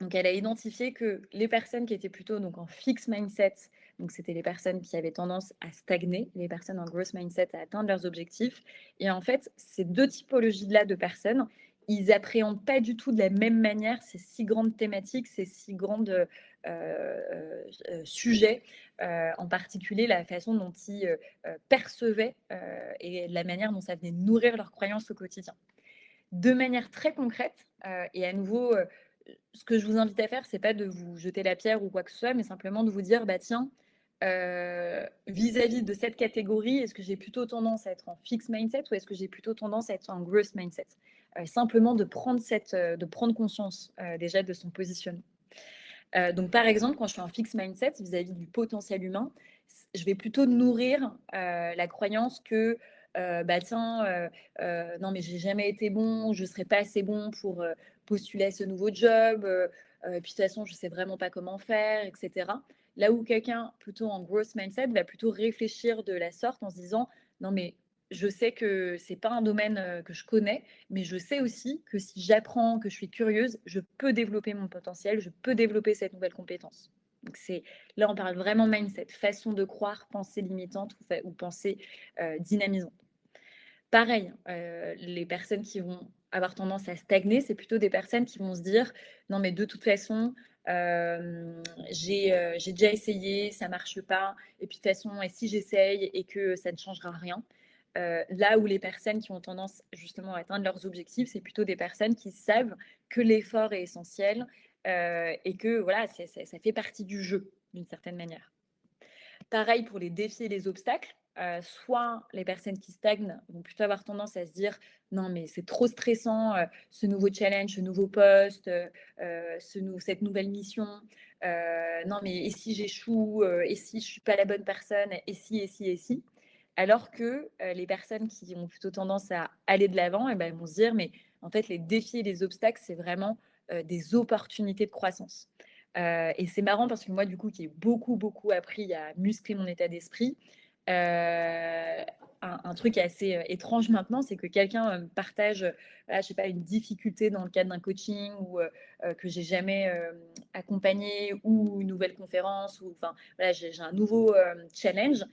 donc elle a identifié que les personnes qui étaient plutôt donc, en fixed mindset, donc c'était les personnes qui avaient tendance à stagner, les personnes en growth mindset à atteindre leurs objectifs. Et en fait, ces deux typologies-là de personnes, ils appréhendent pas du tout de la même manière ces six grandes thématiques, ces six grandes sujets, en particulier la façon dont ils percevaient et la manière dont ça venait nourrir leurs croyances au quotidien. De manière très concrète, et à nouveau, ce que je vous invite à faire, c'est pas de vous jeter la pierre ou quoi que ce soit, mais simplement de vous dire, bah tiens, vis-à-vis de cette catégorie, est-ce que j'ai plutôt tendance à être en fixed mindset ou est-ce que j'ai plutôt tendance à être en growth mindset? Simplement de prendre conscience déjà de son positionnement. Donc par exemple, quand je suis en fixed mindset vis-à-vis du potentiel humain, je vais plutôt nourrir la croyance que bah tiens, non mais j'ai jamais été bon, je serai pas assez bon pour postuler à ce nouveau job, puis de toute façon je sais vraiment pas comment faire, etc. Là où quelqu'un plutôt en growth mindset va plutôt réfléchir de la sorte en se disant non mais je sais que c'est pas un domaine que je connais, mais je sais aussi que si j'apprends, que je suis curieuse, je peux développer mon potentiel, je peux développer cette nouvelle compétence. Donc là, on parle vraiment mindset, façon de croire, pensée limitante ou pensée dynamisante. Pareil, les personnes qui vont avoir tendance à stagner, c'est plutôt des personnes qui vont se dire non, mais de toute façon, j'ai déjà essayé, ça marche pas, et puis de toute façon, et si j'essaye et que ça ne changera rien. Là où les personnes qui ont tendance justement à atteindre leurs objectifs, c'est plutôt des personnes qui savent que l'effort est essentiel et que voilà, ça fait partie du jeu d'une certaine manière. Pareil pour les défis et les obstacles. Soit les personnes qui stagnent vont plutôt avoir tendance à se dire non mais c'est trop stressant ce nouveau challenge, ce nouveau poste, cette nouvelle mission. Non mais et si j'échoue, et si je suis pas la bonne personne, et si. Alors que les personnes qui ont plutôt tendance à aller de l'avant, et ben, vont se dire mais en fait les défis et les obstacles c'est vraiment des opportunités de croissance. Et c'est marrant parce que moi, du coup, qui ai beaucoup, beaucoup appris à muscler mon état d'esprit, un truc assez étrange maintenant, c'est que quelqu'un me partage, je sais pas, une difficulté dans le cadre d'un coaching ou que j'ai jamais accompagné ou une nouvelle conférence ou enfin voilà, j'ai un nouveau challenge.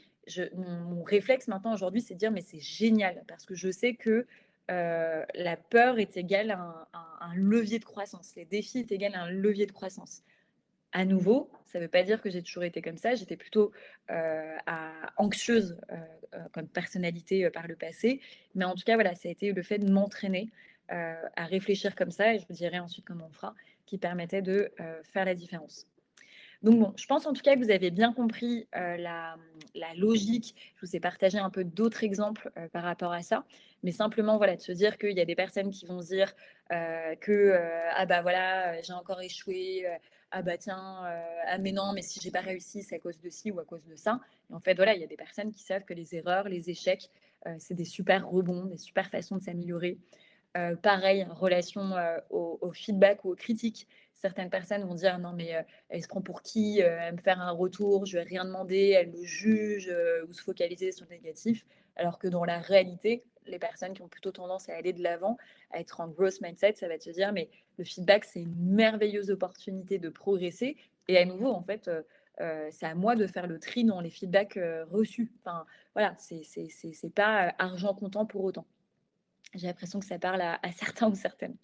Mon réflexe maintenant aujourd'hui, c'est de dire mais c'est génial parce que je sais que la peur est égale à un levier de croissance. Les défis est égal à un levier de croissance. À nouveau, ça ne veut pas dire que j'ai toujours été comme ça. J'étais plutôt anxieuse comme personnalité par le passé. Mais en tout cas, voilà, ça a été le fait de m'entraîner à réfléchir comme ça, et je vous dirai ensuite comment on fera, qui permettait de faire la différence. Donc bon, je pense en tout cas que vous avez bien compris, la logique. Je vous ai partagé un peu d'autres exemples, par rapport à ça. Mais simplement, voilà, de se dire qu'il y a des personnes qui vont se dire, que, «Ah bah voilà, j'ai encore échoué, ah bah tiens, ah mais non, mais si j'ai pas réussi, c'est à cause de ci ou à cause de ça». Et en fait, voilà, il y a des personnes qui savent que les erreurs, les échecs, c'est des super rebonds, des super façons de s'améliorer. Pareil, en relation, au feedback ou aux critiques. Certaines personnes vont dire: «Non mais, elle se prend pour qui? À me faire un retour, je lui ai rien demandé, elle me juge», ou se focaliser sur le négatif. Alors que dans la réalité, les personnes qui ont plutôt tendance à aller de l'avant, à être en growth mindset, ça va te dire: «Mais le feedback, c'est une merveilleuse opportunité de progresser», et à nouveau, en fait, c'est à moi de faire le tri dans les feedbacks, reçus. Enfin, voilà, c'est pas, argent comptant pour autant. J'ai l'impression que ça parle à certains ou certaines.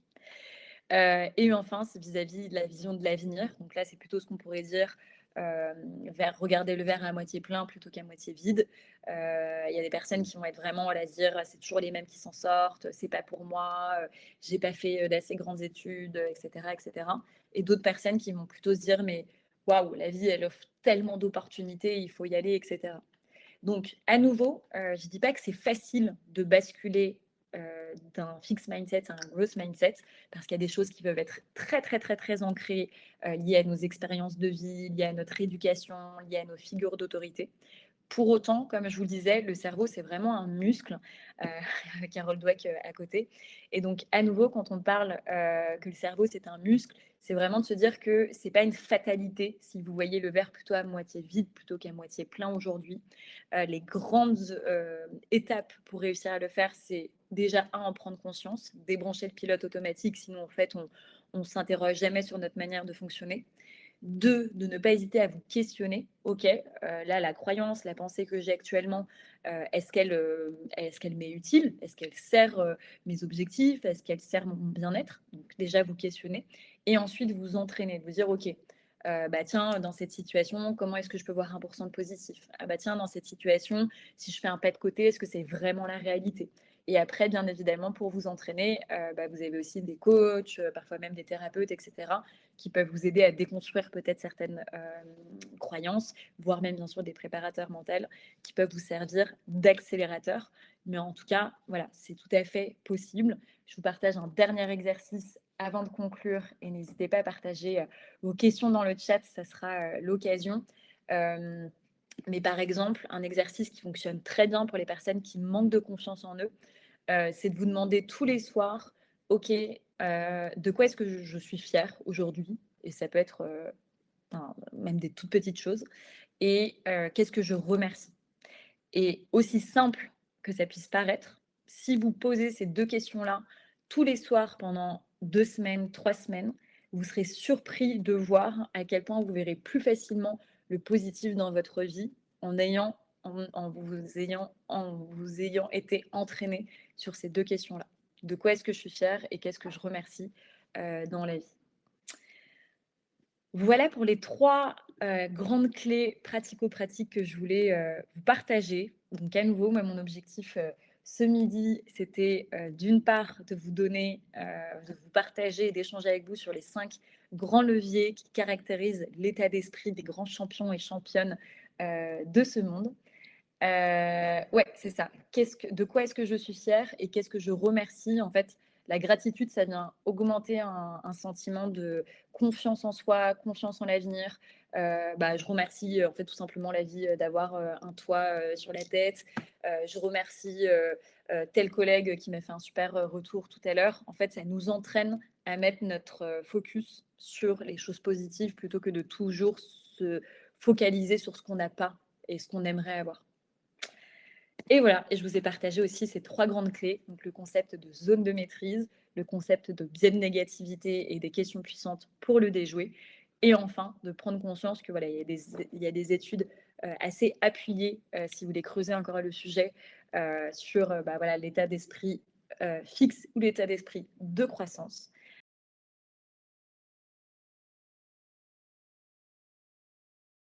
Et enfin, c'est vis-à-vis de la vision de l'avenir. Donc là, c'est plutôt ce qu'on pourrait dire, vers regarder le verre à moitié plein plutôt qu'à moitié vide. Il y a des personnes qui vont être vraiment à dire: «C'est toujours les mêmes qui s'en sortent, c'est pas pour moi, j'ai pas fait, d'assez grandes études», et cetera et cetera. Et d'autres personnes qui vont plutôt se dire: «Mais waouh, la vie, elle offre tellement d'opportunités, il faut y aller», et cetera. Donc, à nouveau, je dis pas que c'est facile de basculer, d'un fixed mindset à un growth mindset, parce qu'il y a des choses qui peuvent être très, très, très, très ancrées, liées à nos expériences de vie, liées à notre éducation, liées à nos figures d'autorité. Pour autant, comme je vous le disais, le cerveau, c'est vraiment un muscle, heu, avec Carol Dweck, à côté. Et donc à nouveau, quand on parle, que le cerveau, c'est un muscle, c'est vraiment de se dire que c'est pas une fatalité si vous voyez le verre plutôt à moitié vide plutôt qu'à moitié plein aujourd'hui. Les grandes, étapes pour réussir à le faire, c'est déjà un en prendre conscience, débrancher le pilote automatique, sinon en fait on s'interroge jamais sur notre manière de fonctionner. 2, de ne pas hésiter à vous questionner. OK, là, la croyance, la pensée que j'ai actuellement, est-ce qu'elle m'est utile? Est-ce qu'elle sert, mes objectifs? Est-ce qu'elle sert mon bien-être? Donc déjà vous questionner et ensuite vous entraîner, vous dire: «OK, bah, tiens, dans cette situation, comment est-ce que je peux voir 1 de positif? Ah bah, tiens, dans cette situation, si je fais un pas de côté, est-ce que c'est vraiment la réalité?» Et après, bien évidemment, pour vous entraîner, bah, vous avez aussi des coachs, parfois même des thérapeutes et cetera, qui peuvent vous aider à déconstruire peut-être certaines, croyances, voire même bien sûr des préparateurs mentaux qui peuvent vous servir d'accélérateur. Mais en tout cas, voilà, c'est tout à fait possible. Je vous partage un dernier exercice avant de conclure et n'hésitez pas à partager, vos questions dans le chat, ça sera, l'occasion. Hem, mais par exemple, un exercice qui fonctionne très bien pour les personnes qui manquent de confiance en eux, c'est de vous demander tous les soirs: «OK, de quoi est-ce que je suis fière aujourd'hui?» Et ça peut être, enfin, même des toutes petites choses. Et qu'est-ce que je remercie? Et aussi simple que ça puisse paraître, si vous posez ces 2 questions-là tous les soirs pendant 2 semaines, 3 semaines, vous serez surpris de voir à quel point vous verrez plus facilement le positif dans votre vie en vous ayant été entraîné sur ces 2 questions-là. De quoi est-ce que je suis fière et qu'est-ce que je remercie, dans la vie? Voilà pour les 3 grandes clés pratico-pratiques que je voulais, vous partager. Donc à nouveau, moi, mon objectif, ce midi, c'était, d'une part, de vous donner, de vous partager et d'échanger avec vous sur les 5 grands leviers qui caractérisent l'état d'esprit des grands champions et championnes, de ce monde. Ouais, c'est ça. De quoi est-ce que je suis fière et qu'est-ce que je remercie? En fait, la gratitude, ça vient augmenter un sentiment de confiance en soi, confiance en l'avenir. Bah, je remercie, en fait, tout simplement la vie, d'avoir, un toit, sur la tête. Je remercie, tel collègue qui m'a fait un super, retour tout à l'heure. En fait, ça nous entraîne à mettre notre, focus sur les choses positives plutôt que de toujours se focaliser sur ce qu'on n'a pas et ce qu'on aimerait avoir. Et voilà, et je vous ai partagé aussi ces 3 grandes clés, donc le concept de zone de maîtrise, le concept de biais de négativité et des questions puissantes pour le déjouer, et enfin de prendre conscience que voilà, il y a des études, assez appuyées, si vous voulez creuser encore le sujet, sur, bah, voilà, l'état d'esprit, fixe ou l'état d'esprit de croissance.